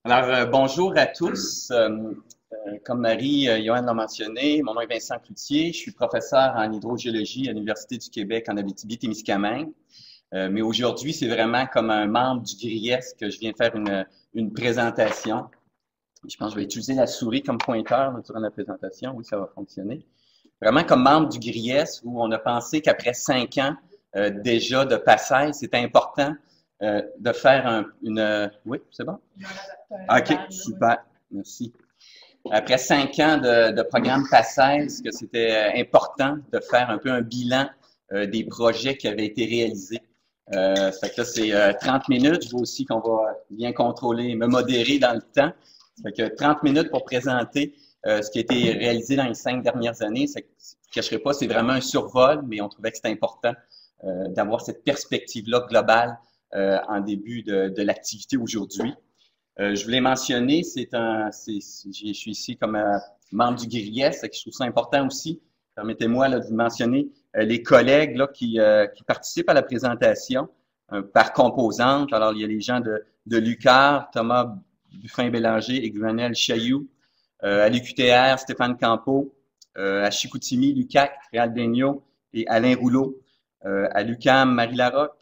Bonjour à tous. Comme Marie-Joanne l'a mentionné, mon nom est Vincent Cloutier. Je suis professeur en hydrogéologie à l'Université du Québec en Abitibi-Témiscamingue. Mais aujourd'hui, c'est vraiment comme un membre du GRIES que je viens faire une présentation. Je pense que je vais utiliser la souris comme pointeur durant la présentation. Oui, ça va fonctionner. Vraiment comme membre du GRIES, où on a pensé qu'après 5 ans déjà de passage, c'était important de faire Oui, c'est bon? OK, super. Merci. Après 5 ans de programme PACES, que c'était important de faire un peu un bilan des projets qui avaient été réalisés. Ça fait que là, c'est 30 minutes. Je vois aussi qu'on va bien contrôler, me modérer dans le temps. Ça fait que 30 minutes pour présenter ce qui a été réalisé dans les 5 dernières années. Je ne cacherai pas, c'est vraiment un survol, mais on trouvait que c'était important d'avoir cette perspective-là globale en début de l'activité aujourd'hui. Je voulais mentionner, je suis ici comme membre du GRIES, je trouve ça important aussi. Permettez-moi de vous mentionner les collègues là, qui participent à la présentation par composante. Alors, il y a les gens de l'UQAR, Thomas Buffin-Bélanger et Gwenel Chailloux, à l'UQTR, Stéphane Campeau, à Chicoutimi, l'UQAC, Réal Daigneault et Alain Rouleau, à l'UQAM, Marie Larocque,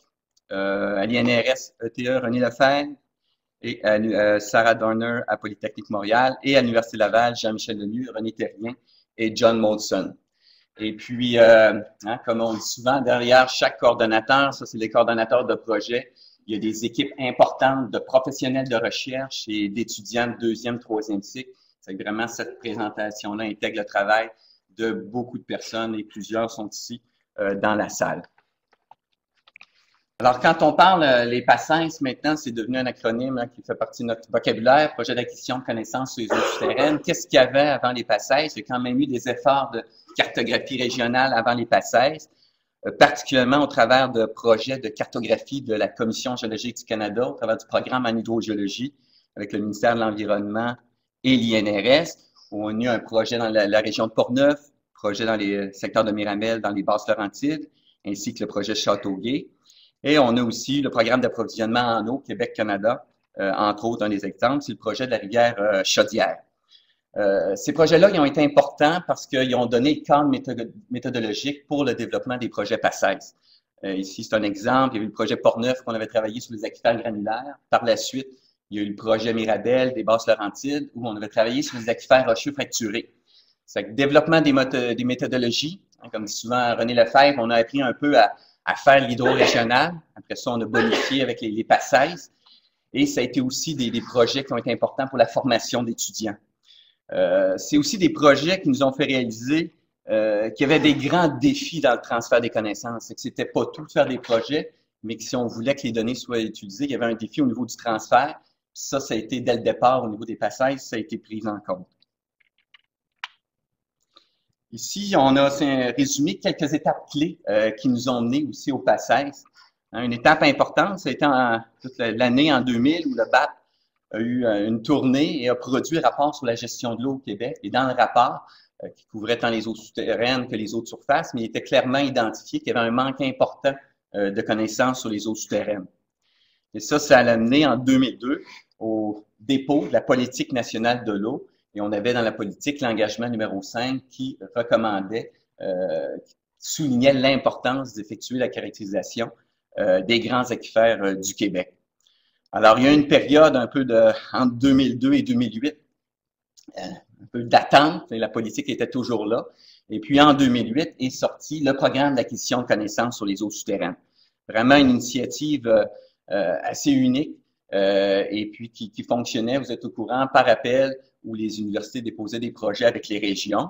à l'INRS, ETE, René Lefebvre, et à Sarah Dorner à Polytechnique Montréal, et à l'Université Laval, Jean-Michel Lemieux, René Terrien et John Molson. Et puis, comme on dit souvent, derrière chaque coordonnateur, ça c'est les coordonnateurs de projet, il y a des équipes importantes de professionnels de recherche et d'étudiants de deuxième, troisième cycle. C'est vraiment cette présentation-là intègre le travail de beaucoup de personnes et plusieurs sont ici dans la salle. Alors, quand on parle les PACES, maintenant, c'est devenu un acronyme qui fait partie de notre vocabulaire, projet d'acquisition de connaissances sur les eaux souterraines. Qu'est-ce qu'il y avait avant les PACES? Il y a quand même eu des efforts de cartographie régionale avant les PACES, particulièrement au travers de projets de cartographie de la Commission géologique du Canada, au travers du programme en hydrogéologie avec le ministère de l'Environnement et l'INRS, où on a eu un projet dans la région de Portneuf, projet dans les secteurs de Mirabel, dans les Basses-Laurentides, ainsi que le projet Châteauguay. Et on a aussi le programme d'approvisionnement en eau Québec-Canada, entre autres, un des exemples, c'est le projet de la rivière Chaudière. Ces projets-là, ils ont été importants parce qu'ils ont donné le cadre méthodologique pour le développement des projets PACES. Ici, c'est un exemple. Il y a eu le projet Portneuf qu'on avait travaillé sur les aquifères granulaires. Par la suite, il y a eu le projet Mirabel des Basses-Laurentides où on avait travaillé sur les aquifères rocheux fracturés. C'est le développement des méthodologies. Comme dit souvent René Lefebvre, on a appris un peu à faire l'hydro-régional. Après ça, on a bonifié avec les PACES. Et ça a été aussi des projets qui ont été importants pour la formation d'étudiants. C'est aussi des projets qui nous ont fait réaliser qu'il y avait des grands défis dans le transfert des connaissances. C'est que c'était pas tout de faire des projets, mais que si on voulait que les données soient utilisées, il y avait un défi au niveau du transfert. Ça a été dès le départ au niveau des PACES, ça a été pris en compte. Ici, on a résumé quelques étapes clés qui nous ont menés aussi au PACES. Une étape importante, ça a été toute l'année en 2000 où le BAP a eu une tournée et a produit un rapport sur la gestion de l'eau au Québec. Et dans le rapport, qui couvrait tant les eaux souterraines que les eaux de surface, mais il était clairement identifié qu'il y avait un manque important de connaissances sur les eaux souterraines. Et ça a amené en 2002 au dépôt de la politique nationale de l'eau. Et on avait dans la politique l'engagement numéro 5 qui recommandait, qui soulignait l'importance d'effectuer la caractérisation des grands aquifères du Québec. Alors, il y a eu une période un peu entre 2002 et 2008, un peu d'attente, et la politique était toujours là. Et puis, en 2008 est sorti le programme d'acquisition de connaissances sur les eaux souterraines. Vraiment une initiative assez unique et puis qui fonctionnait, vous êtes au courant, par appel, où les universités déposaient des projets avec les régions.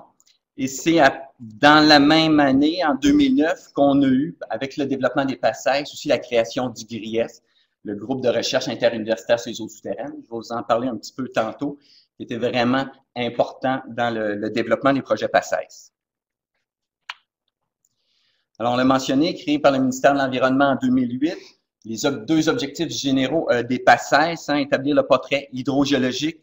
Et c'est dans la même année, en 2009, qu'on a eu, avec le développement des PACES, aussi la création du GRIES, le groupe de recherche interuniversitaire sur les eaux souterraines. Je vais vous en parler un petit peu tantôt, qui était vraiment important dans le développement des projets PACES. Alors, on l'a mentionné, créé par le ministère de l'Environnement en 2008, les deux objectifs généraux des PACES, établir le portrait hydrogéologique,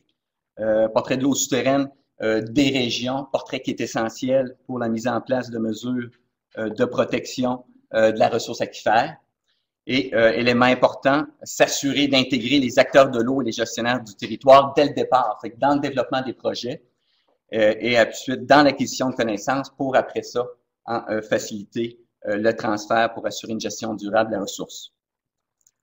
portrait de l'eau souterraine des régions, portrait qui est essentiel pour la mise en place de mesures de protection de la ressource aquifère. Et élément important, s'assurer d'intégrer les acteurs de l'eau et les gestionnaires du territoire dès le départ, fait que dans le développement des projets et ensuite dans l'acquisition de connaissances pour après ça faciliter le transfert pour assurer une gestion durable de la ressource.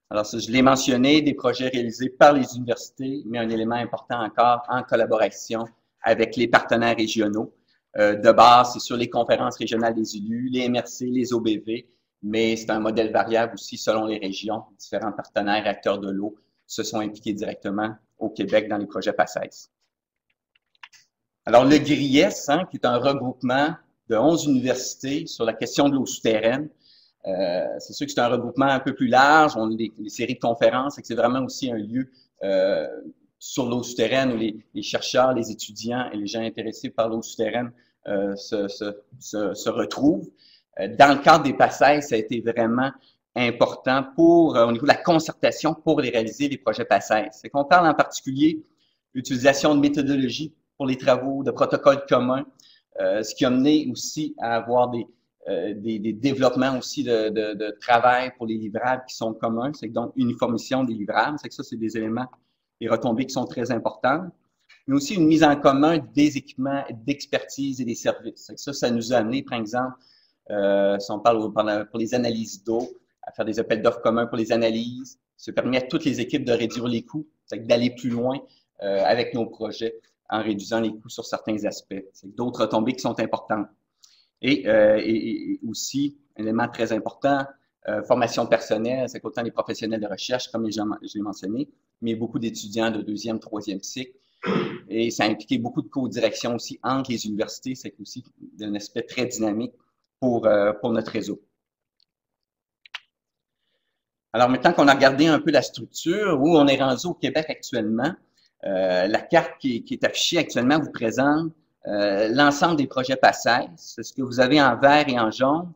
Alors, ça, je l'ai mentionné, des projets réalisés par les universités, mais un élément important encore en collaboration avec les partenaires régionaux. De base, c'est sur les conférences régionales des élus, les MRC, les OBV, mais c'est un modèle variable aussi selon les régions. Différents partenaires, acteurs de l'eau se sont impliqués directement au Québec dans les projets PACES. Alors, le GRIES, qui est un regroupement de 11 universités sur la question de l'eau souterraine. C'est sûr que c'est un regroupement un peu plus large, on a des séries de conférences, et que c'est vraiment aussi un lieu sur l'eau souterraine où les chercheurs, les étudiants et les gens intéressés par l'eau souterraine se retrouvent. Dans le cadre des PACES, ça a été vraiment important au niveau de la concertation pour les réaliser, les projets PACES. C'est qu'on parle en particulier d'utilisation de méthodologies pour les travaux, de protocoles communs, ce qui a mené aussi à avoir des développements aussi de travail pour les livrables qui sont communs. C'est donc uniformisation des livrables. C'est que ça, c'est des éléments, des retombées qui sont très importantes. Mais aussi une mise en commun des équipements, d'expertise et des services. C'est que ça nous a amené, par exemple, si on parle pour les analyses d'eau, à faire des appels d'offres communs pour les analyses. Ça permet à toutes les équipes de réduire les coûts, d'aller plus loin avec nos projets en réduisant les coûts sur certains aspects. C'est d'autres retombées qui sont importantes. Et aussi, un élément très important, formation personnelle, c'est qu'autant les professionnels de recherche, comme je l'ai mentionné, mais beaucoup d'étudiants de deuxième, troisième cycle. Et ça a impliqué beaucoup de co-direction aussi entre les universités, c'est aussi un aspect très dynamique pour notre réseau. Alors maintenant qu'on a regardé un peu la structure, où on est rendu au Québec actuellement, la carte qui est affichée actuellement vous présente l'ensemble des projets PACES. C'est ce que vous avez en vert et en jaune.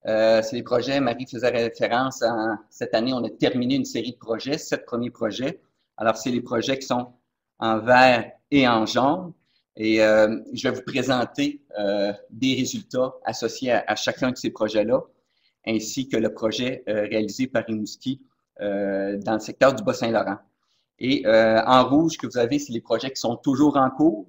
C'est les projets, Marie faisait référence cette année, on a terminé une série de projets, 7 premiers projets. Alors, c'est les projets qui sont en vert et en jaune. Et je vais vous présenter des résultats associés à chacun de ces projets-là, ainsi que le projet réalisé par Rimouski dans le secteur du Bas-Saint-Laurent. Et en rouge que vous avez, c'est les projets qui sont toujours en cours.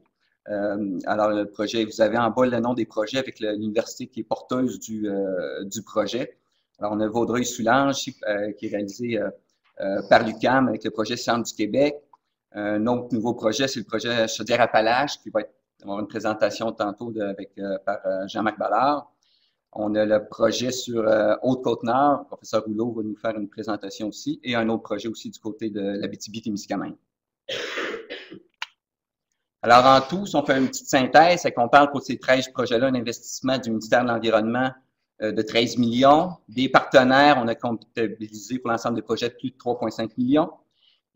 Alors, le projet, vous avez en bas le nom des projets avec l'université qui est porteuse du projet. Alors, on a Vaudreuil-Soulanges qui est réalisé par l'UQAM avec le projet Centre du Québec. Un autre nouveau projet, c'est le projet Chaudière-Appalaches qui va avoir une présentation tantôt par Jean-Marc Ballard. On a le projet sur Haute-Côte-Nord. Le professeur Rouleau va nous faire une présentation aussi. Et un autre projet aussi du côté de l'Abitibi-Témiscamingue. Alors, en tout, si on fait une petite synthèse, c'est qu'on parle pour ces 13 projets-là un investissement du ministère de l'Environnement de 13 millions. Des partenaires, on a comptabilisé pour l'ensemble des projets de plus de 3,5 millions.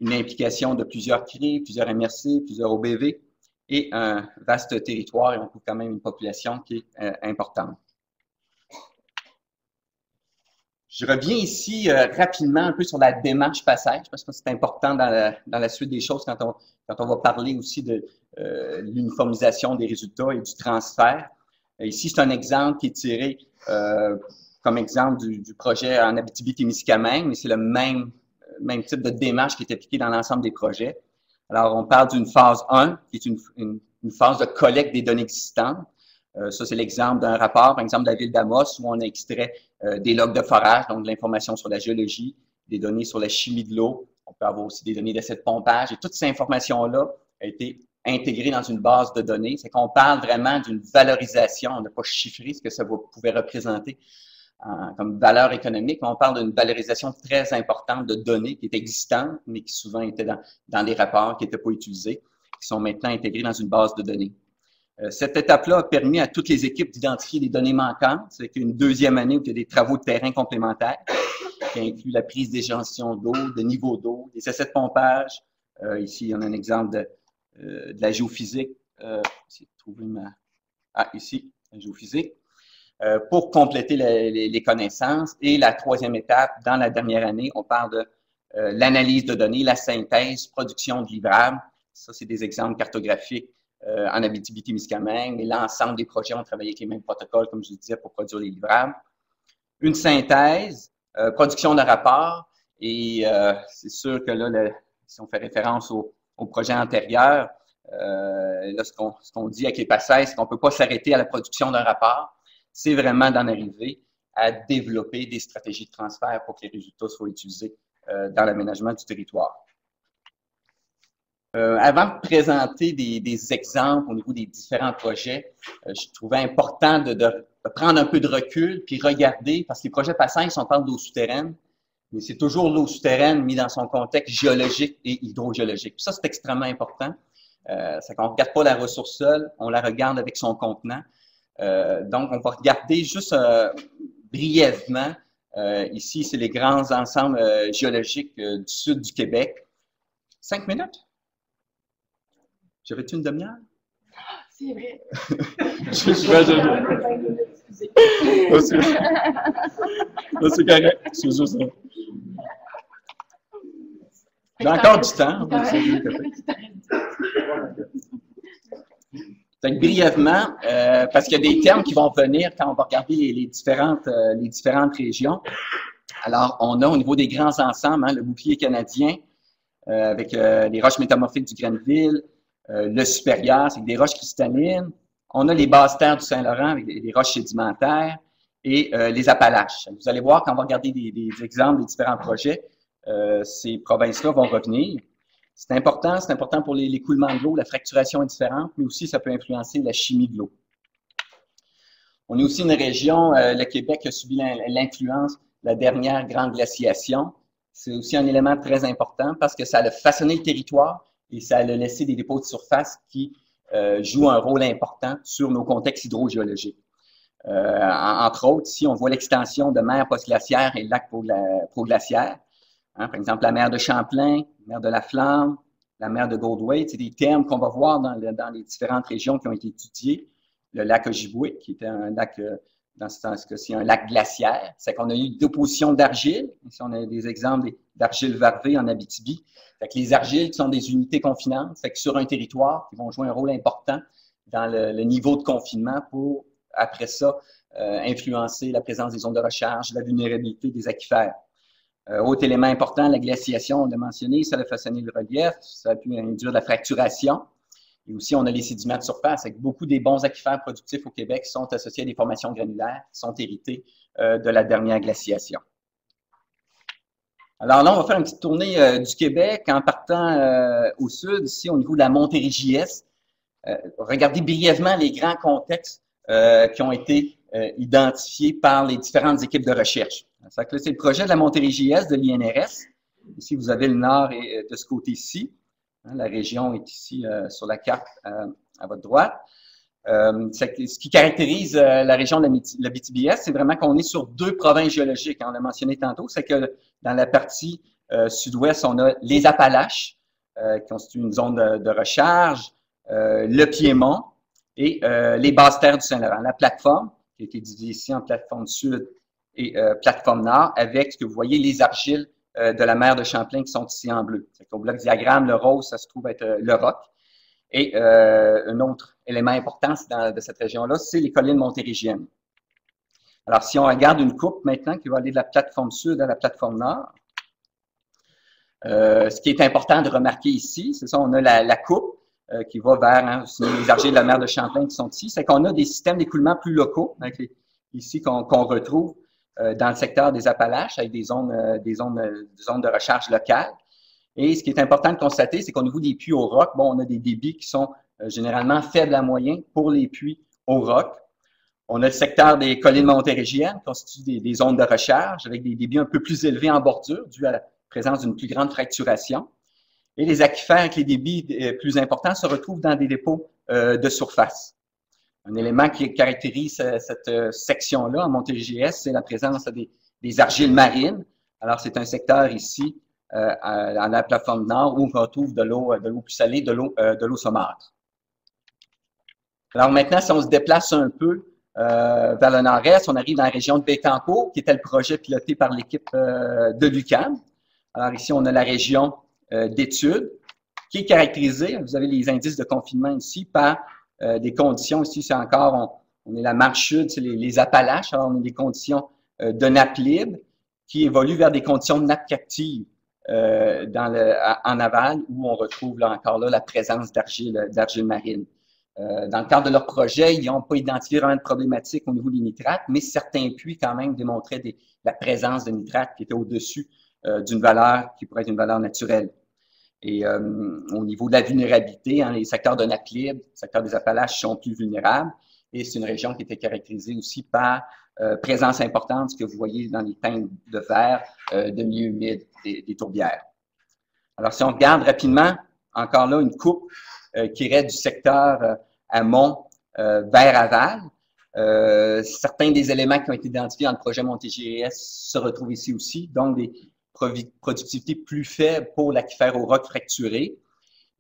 Une implication de plusieurs CRI, plusieurs MRC, plusieurs OBV et un vaste territoire et on trouve quand même une population qui est importante. Je reviens ici rapidement un peu sur la démarche PACES, parce que c'est important dans la suite des choses quand on va parler aussi de l'uniformisation des résultats et du transfert. Ici, c'est un exemple qui est tiré comme exemple du projet en Abitibi-Témiscamingue, mais c'est le même type de démarche qui est appliquée dans l'ensemble des projets. Alors, on parle d'une phase 1, qui est une phase de collecte des données existantes. Ça, c'est l'exemple d'un rapport, par exemple, de la ville d'Amos, où on a extrait des logs de forage, donc de l'information sur la géologie, des données sur la chimie de l'eau. On peut avoir aussi des données d'essais de pompage. Et toutes ces informations-là ont été intégrées dans une base de données. C'est qu'on parle vraiment d'une valorisation. On n'a pas chiffré ce que ça pouvait représenter comme valeur économique. On parle d'une valorisation très importante de données qui étaient existantes, mais qui souvent étaient dans des rapports qui n'étaient pas utilisés, qui sont maintenant intégrés dans une base de données. Cette étape-là a permis à toutes les équipes d'identifier les données manquantes. C'est une deuxième année où il y a des travaux de terrain complémentaires qui incluent la prise d'échantillons d'eau, de niveau d'eau, des essais de pompage. Ici, on a un exemple de la géophysique. Ici, la géophysique. Pour compléter les connaissances. Et la troisième étape, dans la dernière année, on parle de l'analyse de données, la synthèse, production de livrables. Ça, c'est des exemples cartographiques en Abitibi-Témiscamingue, mais l'ensemble des projets ont travaillé avec les mêmes protocoles, comme je le disais, pour produire les livrables. Une synthèse, production de rapports, et c'est sûr que là, si on fait référence au projet antérieur, là, ce qu'on dit avec les PACES, c'est qu'on ne peut pas s'arrêter à la production d'un rapport, c'est vraiment d'en arriver à développer des stratégies de transfert pour que les résultats soient utilisés dans l'aménagement du territoire. Avant de présenter des exemples au niveau des différents projets, je trouvais important de prendre un peu de recul puis regarder, parce que les projets PACES, on parle d'eau souterraine, mais c'est toujours l'eau souterraine mis dans son contexte géologique et hydrogéologique. Puis ça, c'est extrêmement important. C'est qu'on ne regarde pas la ressource seule, on la regarde avec son contenant. Donc, on va regarder juste brièvement. Ici, c'est les grands ensembles géologiques du sud du Québec. 5 minutes? J'avais-tu une demi-heure? C'est vrai. C'est correct. C'est juste ça. J'ai encore du temps. Donc, brièvement, parce qu'il y a des termes qui vont venir quand on va regarder les différentes régions. Alors, on a au niveau des grands ensembles, le bouclier canadien, avec les roches métamorphiques du Grenville, le supérieur, c'est des roches cristallines. On a les basses terres du Saint-Laurent avec des roches sédimentaires et les Appalaches. Vous allez voir, quand on va regarder des exemples des différents projets, ces provinces-là vont revenir. C'est important pour l'écoulement de l'eau, la fracturation est différente, mais aussi ça peut influencer la chimie de l'eau. On est aussi une région, le Québec a subi l'influence de la dernière grande glaciation. C'est aussi un élément très important parce que ça a façonné le territoire et ça a laissé des dépôts de surface qui jouent un rôle important sur nos contextes hydrogéologiques. Entre autres, ici, on voit l'extension de mer postglaciaire et lac proglaciaire. Hein, par exemple, la mer de Champlain, la mer de la Flamme, la mer de Goldthwaite, c'est des termes qu'on va voir dans les différentes régions qui ont été étudiées. Le lac Ojibwe, qui était un lac, dans ce cas-ci, un lac glaciaire. C'est qu'on a eu d'opposition d'argile. Ici, on a des exemples d'argile varvée en Abitibi. Fait que les argiles qui sont des unités confinantes, fait que sur un territoire, qui vont jouer un rôle important dans le niveau de confinement pour, après ça, influencer la présence des zones de recharge, la vulnérabilité des aquifères. Autre élément important, la glaciation, on l'a mentionné, ça a façonné le relief, ça a pu induire de la fracturation. Et aussi, on a les sédiments de surface, avec beaucoup des bons aquifères productifs au Québec qui sont associés à des formations granulaires qui sont héritées de la dernière glaciation. Alors là, on va faire une petite tournée du Québec en partant au sud, ici au niveau de la Montérégie-Est. Regardez brièvement les grands contextes qui ont été identifiés par les différentes équipes de recherche. C'est le projet de la Montérégie-Est de l'INRS. Ici, vous avez le nord et de ce côté-ci. La région est ici sur la carte à votre droite. Ce qui caractérise la région de l'Abitibi-Est, c'est vraiment qu'on est sur deux provinces géologiques. On l'a mentionné tantôt, c'est que dans la partie sud-ouest, on a les Appalaches, qui constituent une zone de recharge, le Piémont et les basses terres du Saint-Laurent. La plateforme, qui a été divisée ici en plateforme sud et plateforme nord, avec ce que vous voyez, les argiles de la mer de Champlain qui sont ici en bleu. Au bloc diagramme, le rose, ça se trouve être le roc. Et un autre élément important de cette région-là, c'est les collines montérégiennes. Alors, si on regarde une coupe maintenant qui va aller de la plateforme sud à la plateforme nord, ce qui est important de remarquer ici, c'est ça, on a la coupe qui va vers les argiles de la mer de Champlain qui sont ici, c'est qu'on a des systèmes d'écoulement plus locaux, ici qu'on retrouve dans le secteur des Appalaches, avec des zones de recharge locales. Et ce qui est important de constater, c'est qu'au niveau des puits au roc, bon, on a des débits qui sont généralement faibles à moyens pour les puits au roc. On a le secteur des collines montérégiennes, qui constituent des zones de recharge avec des débits un peu plus élevés en bordure, dû à la présence d'une plus grande fracturation. Et les aquifères avec les débits plus importants se retrouvent dans des dépôts de surface. Un élément qui caractérise cette section-là en Montérégie-Est, c'est la présence des argiles marines. Alors, c'est un secteur ici, dans la plateforme nord, où on retrouve de l'eau plus salée, de l'eau saumâtre. Alors maintenant, si on se déplace un peu vers le nord-est, on arrive dans la région de Bécancour, qui était le projet piloté par l'équipe de l'UQAM. Alors ici, on a la région d'études, qui est caractérisée, vous avez les indices de confinement ici, par des conditions, ici c'est encore, on est la marge sud, c'est les Appalaches, alors on a des conditions de nappe libre, qui évolue vers des conditions de nappe captive en aval, où on retrouve là encore là la présence d'argile marine. Dans le cadre de leur projet, ils n'ont pas identifié vraiment de problématique au niveau des nitrates, mais certains puits quand même démontraient la présence de nitrates qui était au-dessus d'une valeur qui pourrait être une valeur naturelle. Et au niveau de la vulnérabilité, hein, les secteurs de nappe libre, les secteurs des Appalaches sont plus vulnérables. Et c'est une région qui était caractérisée aussi par présence importante, ce que vous voyez dans les teintes de verre, de milieu humide des tourbières. Alors, si on regarde rapidement, encore là, une coupe qui irait du secteur amont vers aval. Certains des éléments qui ont été identifiés dans le projet MontéGS se retrouvent ici aussi, donc des productivités plus faibles pour l'aquifère au roc fracturé.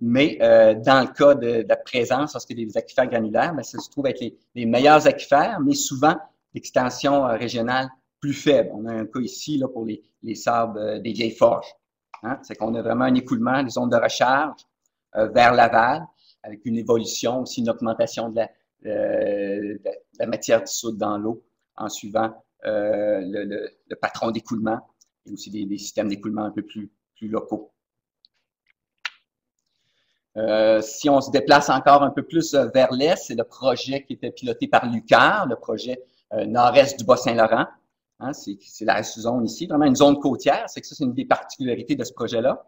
Mais dans le cas de la présence, lorsque des aquifères granulaires, bien, ça se trouve être les meilleurs aquifères, mais souvent l'extension régionale plus faible. On a un cas ici là, pour les sables des vieilles forges. Hein? C'est qu'on a vraiment un écoulement des zones de recharge vers l'aval, avec une évolution, aussi une augmentation de la matière dissoute dans l'eau en suivant le patron d'écoulement et aussi des systèmes d'écoulement un peu plus locaux. Si on se déplace encore un peu plus vers l'est, c'est le projet qui était piloté par l'UQAR, le projet nord-est du Bas-Saint-Laurent. Hein, c'est la zone ici, vraiment une zone côtière. C'est que ça, c'est une des particularités de ce projet-là.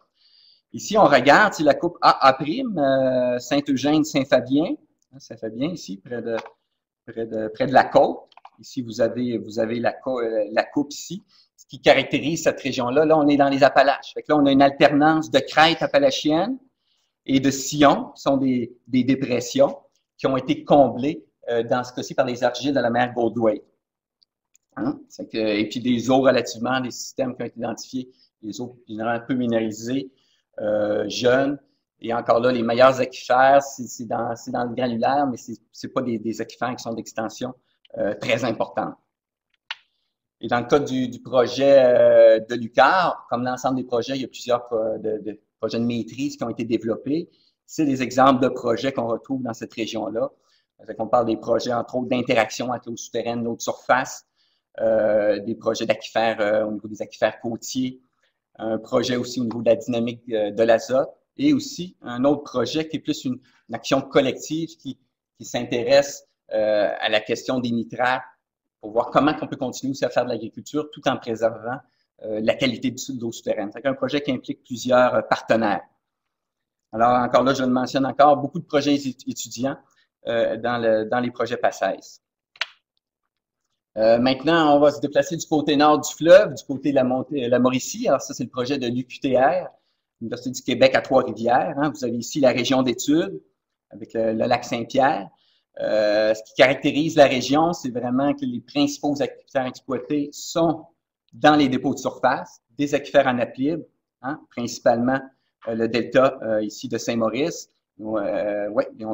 Ici, on regarde, c'est la coupe AA', Saint-Eugène, Saint-Fabien. Saint-Fabien, ici, près de la côte. Ici, vous avez la coupe ici. Ce qui caractérise cette région-là, là, on est dans les Appalaches. Fait que là, on a une alternance de crêtes appalachiennes et de sillons, qui sont des dépressions, qui ont été comblées dans ce cas-ci par les argiles de la mer Goldthwaite. Hein? Et puis des eaux relativement, des systèmes qui ont été identifiés, des eaux généralement un peu minéralisées, jeunes. Et encore là, les meilleurs aquifères, c'est dans le granulaire, mais c'est pas des aquifères qui sont d'extension très importante. Et dans le cas du projet de l'UQAR, comme l'ensemble des projets, il y a plusieurs projets de maîtrise qui ont été développés. C'est des exemples de projets qu'on retrouve dans cette région-là. On parle des projets, entre autres, d'interaction entre l'eau souterraine et l'eau de surface, des projets d'aquifères au niveau des aquifères côtiers, un projet aussi au niveau de la dynamique de l'azote, et aussi un autre projet qui est plus une action collective qui s'intéresse à la question des nitrates pour voir comment on peut continuer aussi à faire de l'agriculture tout en préservant la qualité de l'eau souterraine. C'est un projet qui implique plusieurs partenaires. Alors, encore là, je le mentionne encore, beaucoup de projets étudiants dans les projets PACES. Maintenant, on va se déplacer du côté nord du fleuve, du côté de la Mauricie. Alors ça, c'est le projet de l'UQTR, l'Université du Québec à Trois-Rivières. Hein. Vous avez ici la région d'études avec le lac Saint-Pierre. Ce qui caractérise la région, c'est vraiment que les principaux aquifères exploités sont dans les dépôts de surface, des aquifères en nappe libre, hein, principalement le delta ici de Saint-Maurice. Et on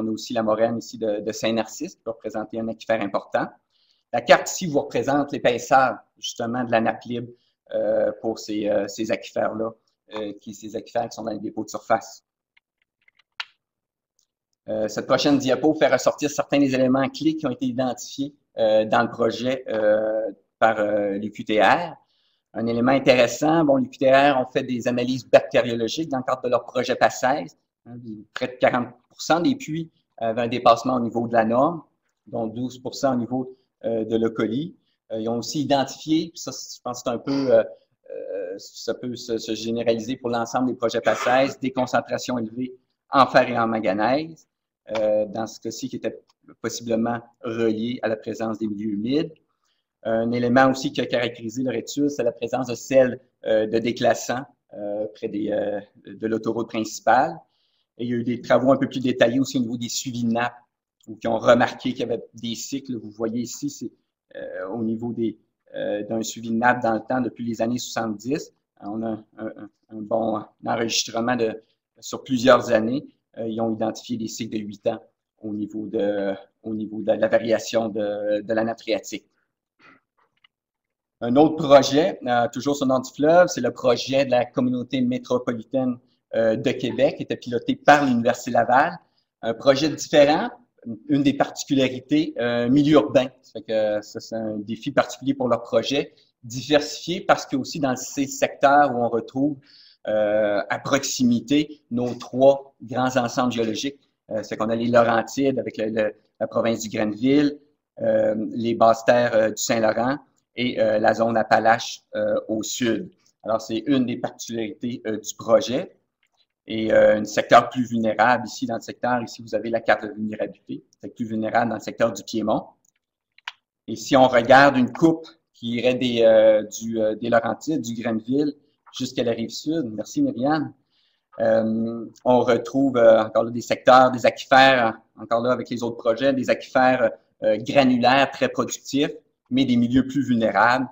a aussi la moraine ici de Saint-Narcisse qui va représenter un aquifère important. La carte ici vous représente l'épaisseur justement de la nappe libre pour ces aquifères-là, ces aquifères qui sont dans les dépôts de surface. Cette prochaine diapo fait ressortir certains des éléments clés qui ont été identifiés dans le projet par l'UQTR. Un élément intéressant, bon, l'UQTR ont fait des analyses bactériologiques dans le cadre de leur projet PACES. Hein, près de 40% des puits avaient un dépassement au niveau de la norme, dont 12% au niveau de l'E. coli. Ils ont aussi identifié, ça je pense que c'est un peu, ça peut se généraliser pour l'ensemble des projets PACES, des concentrations élevées en fer et en manganèse, dans ce cas-ci qui était possiblement relié à la présence des milieux humides. Un élément aussi qui a caractérisé leur étude, c'est la présence de sels de déclassants près de l'autoroute principale. Et il y a eu des travaux un peu plus détaillés aussi au niveau des suivis de nappes, où qui ont remarqué qu'il y avait des cycles. Vous voyez ici, c'est au niveau d'un suivi de nappe dans le temps depuis les années 70. On a un bon enregistrement sur plusieurs années. Ils ont identifié des cycles de 8 ans au niveau de la variation de la nappe phréatique. Un autre projet, toujours sur le nord du fleuve, c'est le projet de la communauté métropolitaine de Québec, qui était piloté par l'Université Laval. Un projet différent, une des particularités, milieu urbain. Ça fait que ça, c'est un défi particulier pour leur projet. diversifié parce que aussi dans ces secteurs où on retrouve à proximité nos trois grands ensembles géologiques. C'est qu'on a les Laurentides avec la province du Grenville, les basses terres du Saint-Laurent et la zone Appalache au sud. Alors, c'est une des particularités du projet. Et un secteur plus vulnérable ici, dans le secteur, ici, vous avez la carte de vulnérabilité. C'est plus vulnérable dans le secteur du Piémont. Et si on regarde une coupe qui irait des Laurentides, du Grenville, jusqu'à la rive sud, merci Myriam, on retrouve encore là des secteurs, des aquifères, encore là avec les autres projets, des aquifères granulaires très productifs, mais des milieux plus vulnérables.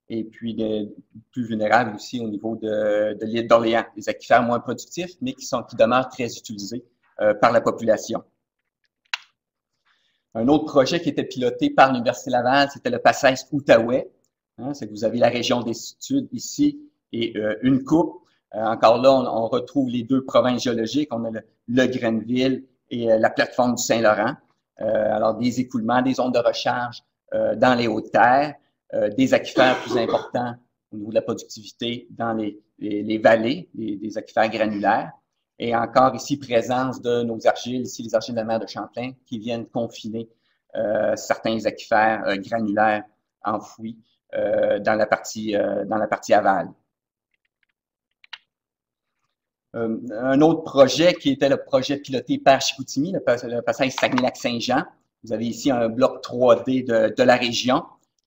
Et puis plus vulnérables aussi au niveau de l'île d'Orléans, des aquifères moins productifs, mais qui demeurent très utilisés par la population. Un autre projet qui était piloté par l'Université Laval, c'était le passage Outaouais. C'est que vous avez la région des Sud ici et une coupe. Encore là, on retrouve les deux provinces géologiques. On a le Grenville et la plateforme du Saint-Laurent. Alors, des écoulements, des zones de recharge dans les hautes terres. Des aquifères plus importants au niveau de la productivité dans les vallées, des aquifères granulaires. Et encore ici, présence de nos argiles, ici les argiles de la mer de Champlain, qui viennent confiner certains aquifères granulaires enfouis dans la partie aval. Un autre projet qui était le projet piloté par Chicoutimi, le passage Saguenay-Lac-Saint-Jean. Vous avez ici un bloc 3D de la région.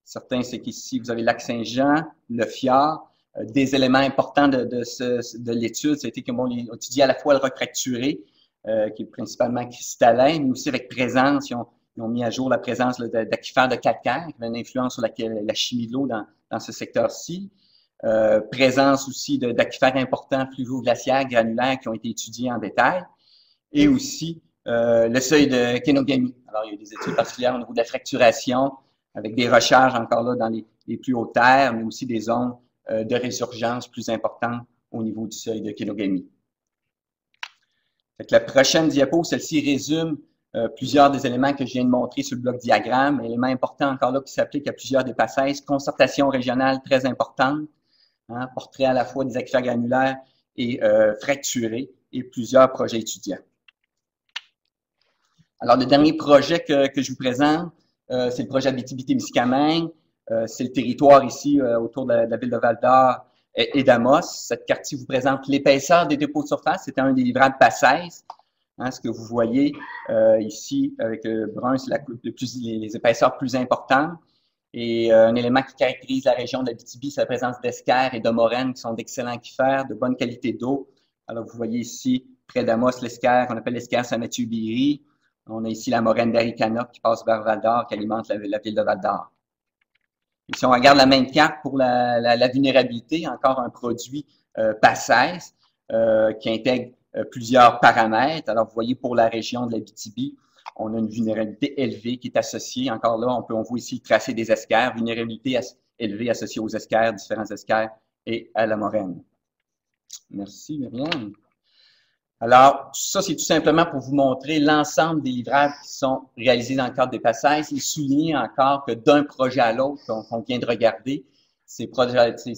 Certains, c'est qu'ici, vous avez le lac Saint-Jean, le fjord. Des éléments importants de l'étude, c'était qu'on étudie à la fois le roc fracturé, qui est principalement cristallin, mais aussi avec présence, ils ont mis à jour la présence d'aquifères de calcaire, qui avait une influence sur la chimie de l'eau dans ce secteur-ci. Présence aussi d'aquifères importants fluvio-glaciaires, granulaires, qui ont été étudiés en détail. Et aussi le seuil de Kenogami. Alors, il y a des études particulières au niveau de la fracturation, avec des recharges encore là dans les plus hautes terres, mais aussi des zones de résurgence plus importantes au niveau du seuil de Kenogami. La prochaine diapo, celle-ci résume plusieurs des éléments que je viens de montrer sur le bloc diagramme. Éléments importants encore là qui s'appliquent à plusieurs des passages. Concertation régionale très importante, portrait à la fois des aquifères granulaires et fracturés et plusieurs projets étudiants. Alors, le dernier projet que je vous présente, c'est le projet Abitibi-Témiscamingue. C'est le territoire ici autour de la ville de Val-d'Or et d'Amos. Cette carte-ci vous présente l'épaisseur des dépôts de surface. C'était un des livrables PACES. Ce que vous voyez ici avec le brun, c'est les épaisseurs plus importantes. Et un élément qui caractérise la région de l'Abitibi, c'est la présence d'esquerres et de moraines qui sont d'excellents aquifères, de bonne qualité d'eau. Alors, vous voyez ici, près d'Amos, l'esquerre qu'on appelle l'esquerre Saint-Mathieu-Biry. On a ici la moraine d'Aricana qui passe vers Val-d'Or, qui alimente la ville de Val-d'Or. Et si on regarde la même carte pour la vulnérabilité, encore un produit PACES qui intègre plusieurs paramètres. Alors, vous voyez pour la région de l'Abitibi, on a une vulnérabilité élevée qui est associée. Encore là, on voit ici le tracé des esquerres, vulnérabilité élevée associée aux esquerres, différents esquerres et à la moraine. Merci, Myriam. Alors, ça, c'est tout simplement pour vous montrer l'ensemble des livrables qui sont réalisés dans le cadre des PACES et souligner encore que d'un projet à l'autre qu'on vient de regarder, ces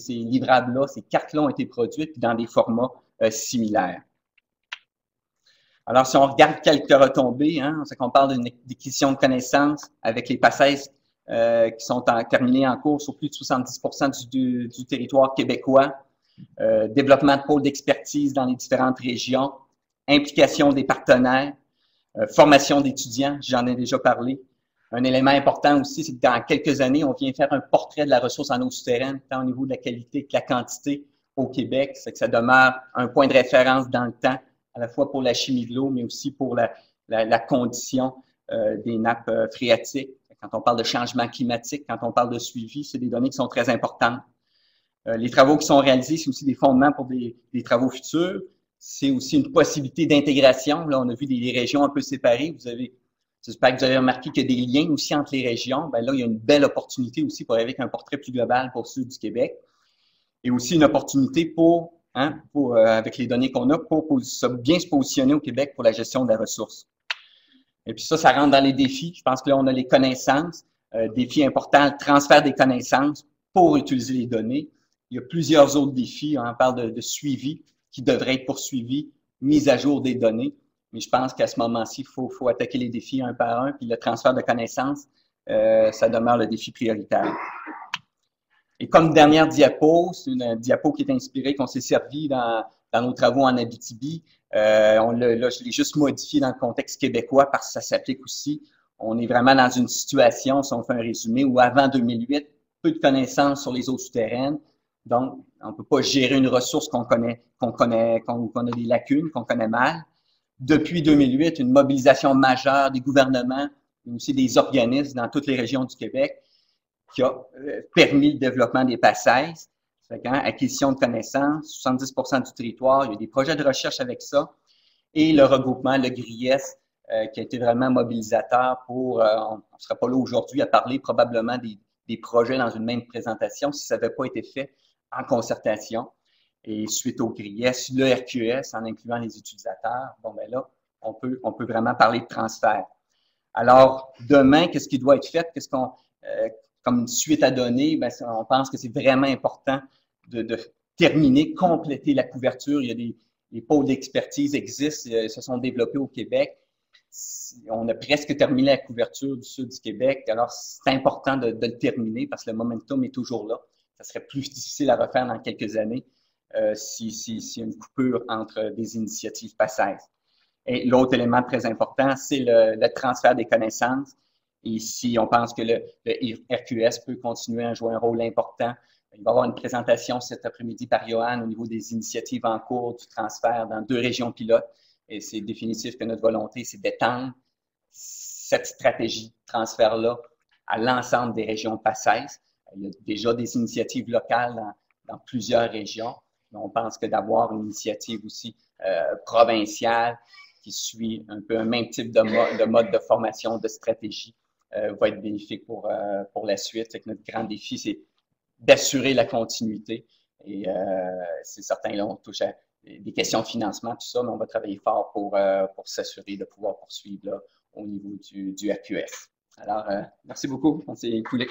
livrables-là, ces cartes-là ont été produites dans des formats similaires. Alors, si on regarde quelques retombées, c'est qu'on parle d'une acquisition de connaissances avec les PACES qui sont terminés en cours sur plus de 70% du territoire québécois, développement de pôles d'expertise dans les différentes régions, implication des partenaires, formation d'étudiants, j'en ai déjà parlé. Un élément important aussi, c'est que dans quelques années, on vient faire un portrait de la ressource en eau souterraine, tant au niveau de la qualité que la quantité au Québec. C'est que ça demeure un point de référence dans le temps, à la fois pour la chimie de l'eau, mais aussi pour la condition des nappes phréatiques. Quand on parle de changement climatique, quand on parle de suivi, c'est des données qui sont très importantes. Les travaux qui sont réalisés, c'est aussi des fondements pour des travaux futurs. C'est aussi une possibilité d'intégration. Là, on a vu des régions un peu séparées. J'espère que vous avez remarqué qu'il y a des liens aussi entre les régions. Là, il y a une belle opportunité aussi pour avec un portrait plus global pour le sud du Québec. Et aussi une opportunité avec les données qu'on a, pour bien se positionner au Québec pour la gestion de la ressource. Et puis ça rentre dans les défis. Je pense que là, on a les connaissances. Défi important, le transfert des connaissances pour utiliser les données. Il y a plusieurs autres défis. On parle de suivi qui devrait être poursuivi, mise à jour des données. Mais je pense qu'à ce moment-ci, il faut attaquer les défis un par un, puis le transfert de connaissances, ça demeure le défi prioritaire. Et comme dernière diapo, c'est une diapo qui est inspirée, qu'on s'est servi dans nos travaux en Abitibi. Là, je l'ai juste modifié dans le contexte québécois parce que ça s'applique aussi. On est vraiment dans une situation, si on fait un résumé, où avant 2008, peu de connaissances sur les eaux souterraines. Donc, on ne peut pas gérer une ressource qu'on a des lacunes, qu'on connaît mal. Depuis 2008, une mobilisation majeure des gouvernements, mais aussi des organismes dans toutes les régions du Québec qui a permis le développement des PACES. Acquisition de connaissances, 70% du territoire, il y a des projets de recherche avec ça. Et le regroupement, le GRIES, qui a été vraiment mobilisateur pour, on ne serait pas là aujourd'hui à parler probablement des projets dans une même présentation si ça n'avait pas été fait en concertation. Et suite au GRIES, le RQS, en incluant les utilisateurs, bon ben là, on peut vraiment parler de transfert. Alors, demain, qu'est-ce qui doit être fait? Comme une suite à donner, ben, on pense que c'est vraiment important de terminer, compléter la couverture. Il y a les pôles d'expertise existent, se sont développés au Québec. On a presque terminé la couverture du sud du Québec. Alors, c'est important de le terminer parce que le momentum est toujours là. Ça serait plus difficile à refaire dans quelques années s'il y a une coupure entre des initiatives PACES. Et l'autre élément très important, c'est le transfert des connaissances. Et ici, on pense que le RQS peut continuer à jouer un rôle important. Il va y avoir une présentation cet après-midi par Johan au niveau des initiatives en cours du transfert dans 2 régions pilotes. Et c'est définitif que notre volonté, c'est d'étendre cette stratégie de transfert-là à l'ensemble des régions PACES. Il y a déjà des initiatives locales dans plusieurs régions. Mais on pense que d'avoir une initiative aussi provinciale qui suit un peu un même type de mode de formation, de stratégie, va être bénéfique pour la suite. Fait que notre grand défi, c'est d'assurer la continuité. Et c'est certain, là, on touche à des questions de financement, tout ça, mais on va travailler fort pour s'assurer de pouvoir poursuivre là, au niveau du RQS. Alors, merci beaucoup. On s'est écoulé.